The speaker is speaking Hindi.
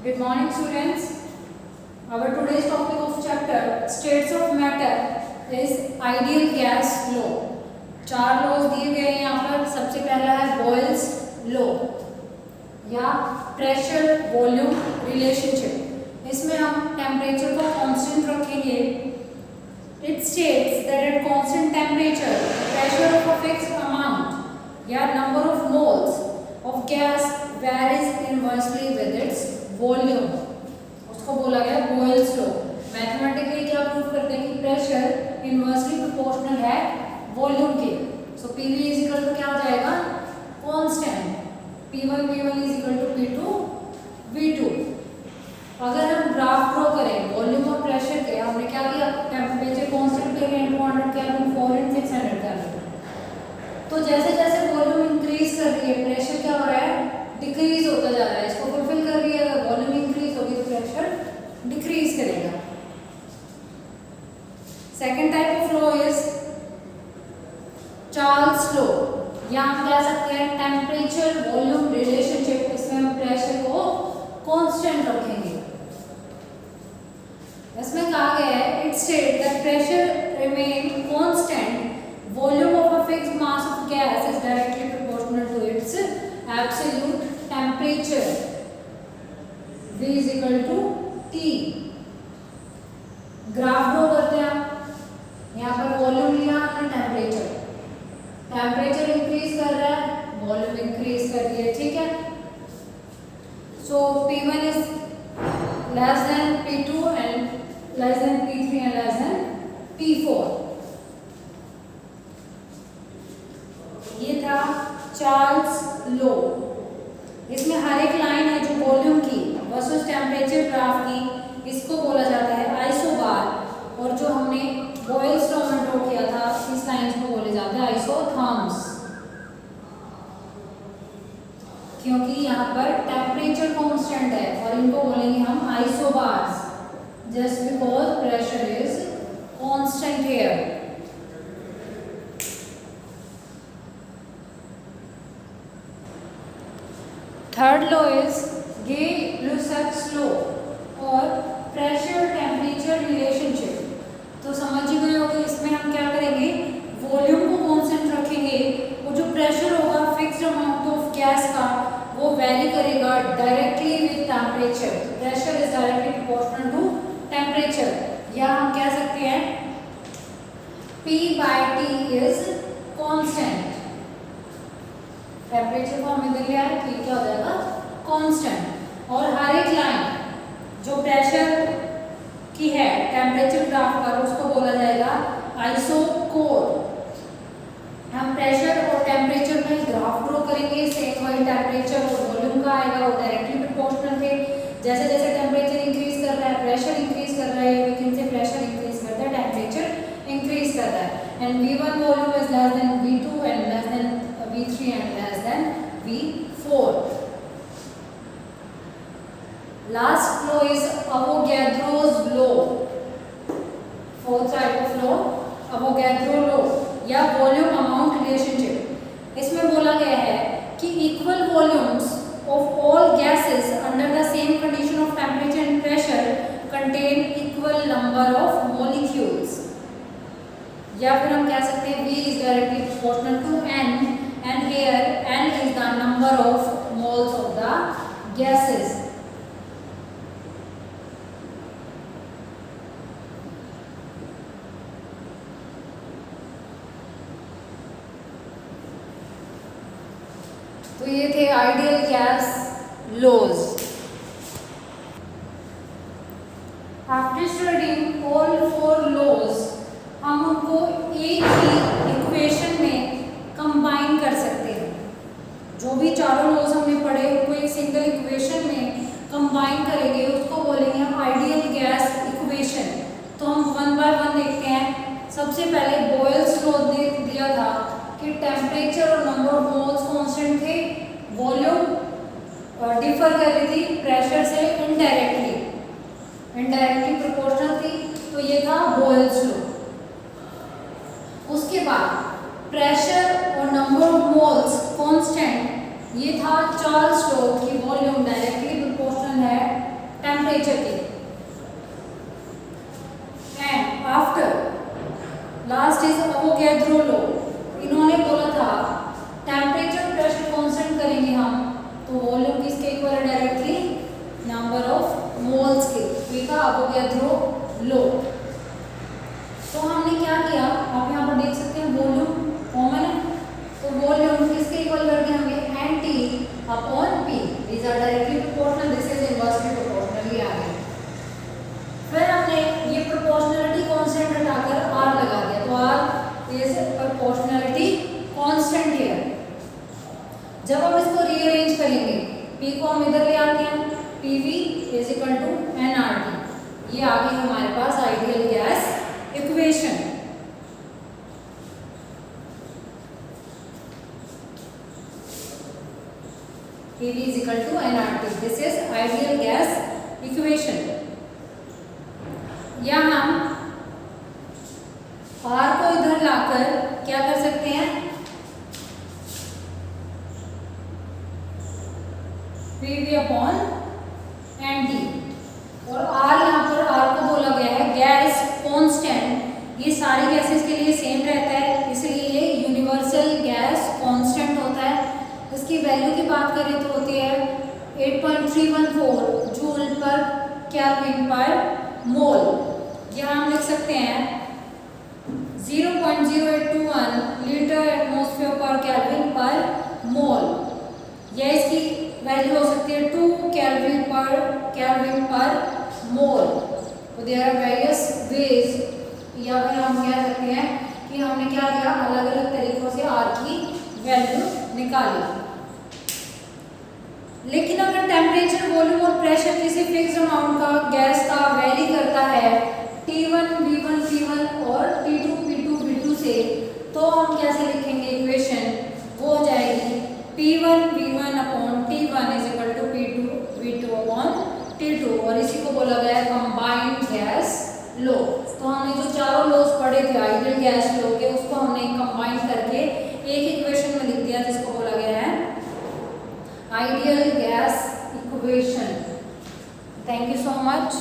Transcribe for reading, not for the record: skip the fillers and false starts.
Good morning, students. Our today's topic of chapter states of matter is ideal gas law. चार लॉज दिए गए हैं यहाँ पर. सबसे पहला है बॉयल्स लॉ या प्रेशर वॉल्यूम रिलेशनशिप. इसमें हम टेम्परेचर को कांस्टेंट रखेंगे. It states that at constant temperature, pressure of a fixed amount या number of moles of gas varies inversely with its volume. उसको बोला गया बॉयल्स लॉ. मैथमेटिकली क्या प्रूव करते हैं कि प्रेशर इनवर्सली प्रोपोर्शनल है वॉल्यूम के. So PV is equal to क्या हो जाएगा? Constant. P1 is equal to P2 V2. अगर हम ग्राफ ड्रॉ करें वॉल्यूम और प्रेशर के, हमने क्या किया? टेम्परेचर कांस्टेंट के लिए 200 केल्विन 4 इन 600 केल्विन. तो जैसे जैसे वॉल्यूम इंक्रीज कर रही है प्रेशर क्या हो रहा है? डिक्रीज होता जा रहा है. इसको फुलफिल कर रही है. अगर वॉल्यूम इंक्रीज होगी तो प्रेशर डिक्रीज करेगा. Second type of law is Charles law या हम कह सकते हैं टेम्परेचर वॉल्यूम रिलेशनशिप. इसमें हम प्रेशर को कांस्टेंट रखेंगे. इसमें कहा गया है it state that pressure remain constant volume of a fixed mass of gas is directly proportional to its absolute temperature. V is equal to T. Graph draw करते हैं. यहाँ पर वॉल्यूम लिया हमने, टेम्परेचर. टेम्परेचर इंक्रीज कर रहा है, वॉल्यूम इंक्रीज कर रही है. ठीक है. सो P1 is less than P2 and less than P3 and less than P4. ये था चार्ल्स लॉ. इसमें हर एक लाइन है जो वॉल्यूम की वर्सेस टेम्परेचर ग्राफ की, इसको बोला जाता है आइसोबार. और जो हमने बॉयल्स लॉ में ड्रॉ किया था इस लाइंस को बोले जाते हैं आइसोथर्म्स. क्योंकि यहाँ पर टेम्परेचर कांस्टेंट है और इनको बोलेंगे हम isobars just because pressure is constant here. Third law is Gay-Lussac's law और प्रेशर टेम्परेचर रिलेशनशिप. तो समझ ही गए होंगे. इसमें हम क्या करेंगे? वॉल्यूम को कांस्टेंट रखेंगे. वो जो प्रेशर होगा फिक्स्ड अमाउंट ऑफ गैस का वो वेरी करेगा directly with temperature. Pressure is directly proportional to temperature. या हम कह सकते हैं P/T इज कांस्टेंट. टेम्परेचर को हमें दे लिया है तो क्या हो जाएगा? कांस्टेंट. और हर एक लाइन जो प्रेशर की है टेम्परेचर ग्राफ पर उसको बोला जाएगा आइसोकोर. हम प्रेशर और टेम्परेचर में ग्राफ ड्रॉ करेंगे. सेम वही टेम्परेचर और वॉल्यूम का आएगा, वो डायरेक्टली प्रोपोर्शनल थे. जैसे जैसे टेम्परेचर इंक्रीज कर रहा है प्रेशर इंक्रीज कर रहा है. We can say pressure increase करता है, टेम्परेचर इंक्रीज कर रहा है. And V1 volume is less than V2 and less than V3 and less than V4. Last law is Avogadro's law. Fourth type of law, Avogadro law या volume amount relationship. इसमें बोला गया है कि equal volumes of all gases under the same condition of temperature and pressure contain equal number of molecules. या फिर हम कह सकते हैं V is directly proportional to N. And here N is the number of moles of the gases. तो ये थे ideal gas laws. After studying all 4 laws हम उनको एक ही इक्वेशन में कंबाइन कर सकते हैं. जो भी चारों लॉज हमने पढ़े उनको एक सिंगल इक्वेशन में कंबाइन करेंगे, उसको बोलेंगे हम आइडियल गैस इक्वेशन. तो हम वन बाय वन देखते हैं. सबसे पहले बॉयल्स लॉ ने दिया था कि टेम्परेचर और नंबर ऑफ मोल्स कांस्टेंट थे, वॉल्यूम डिफर कर रही थी प्रेशर से इनडायरेक्टली प्रोपोर्शनल थी. तो ये था बॉयल्स लॉ. उसके बाद प्रेशर और नंबर ऑफ मोल्स कांस्टेंट, ये था चार्ल्स लॉ की वॉल्यूम डायरेक्टली प्रोपोर्शनल है अवोगाद्रो लॉ। तो हमने क्या किया, आप यहाँ पर देख सकते हैं वॉल्यूम कॉमन है, तो वॉल्यूम किसके इक्वल कर दिया हमने, NT upon P। These are directly proportional, this is inversely proportional, ये आ गया। फिर हमने ये प्रोपोर्शनलिटी कांस्टेंट हटाकर R लगा दिया, तो R is proportionality constant here. जब हम इसको रीअरेंज करेंगे, P को हम इधर ले आते हैं, PV is equal to nRT। ये आ गई हमारे पास ideal gas equation. PV is equal to nRT. This is ideal gas equation. या हम R को इधर लाकर क्या कर सकते हैं, PV अपॉन NT, और R यहाँ पर R को बोला गया है गैस कांस्टेंट। ये सारी गैसेस के लिए सेम रहता है, इसलिए ये यूनिवर्सल गैस कांस्टेंट होता है। इसकी वैल्यू की बात करें तो होती है 8.314 जूल पर केल्विन पर मोल। यहाँ हम लिख सकते हैं 0.0821 लीटर एटमॉस्फेयर पर केल्विन पर मोल, या इसकी वैल्यू हो सकती है 2 केल्विन पर मोल। तो देयर आर वेरियस वेज, या फिर हम कह सकते हैं कि हमने क्या किया, अलग अलग तरीकों से R की वैल्यू निकाली। लेकिन अगर टेम्परेचर, वॉल्यूम और प्रेशर किसी फिक्स्ड अमाउंट का गैस का वेरी करता है T1 V1 P1 और T2 P2 V2 से, तो हम कैसे लिखेंगे इक्वेशन, वो हो जाएगी P1 V1 upon T1 is equal to P2 V2 upon T2, और इसी को बोला गया है कंबाइंड गैस लॉ। तो हमने जो चारों लॉज पढ़े थे आइडियल गैस लॉ के, उसको हमने कंबाइन करके एक इक्वेशन में लिख दिया, जिसको बोला गया है ideal gas equation. Thank you so much.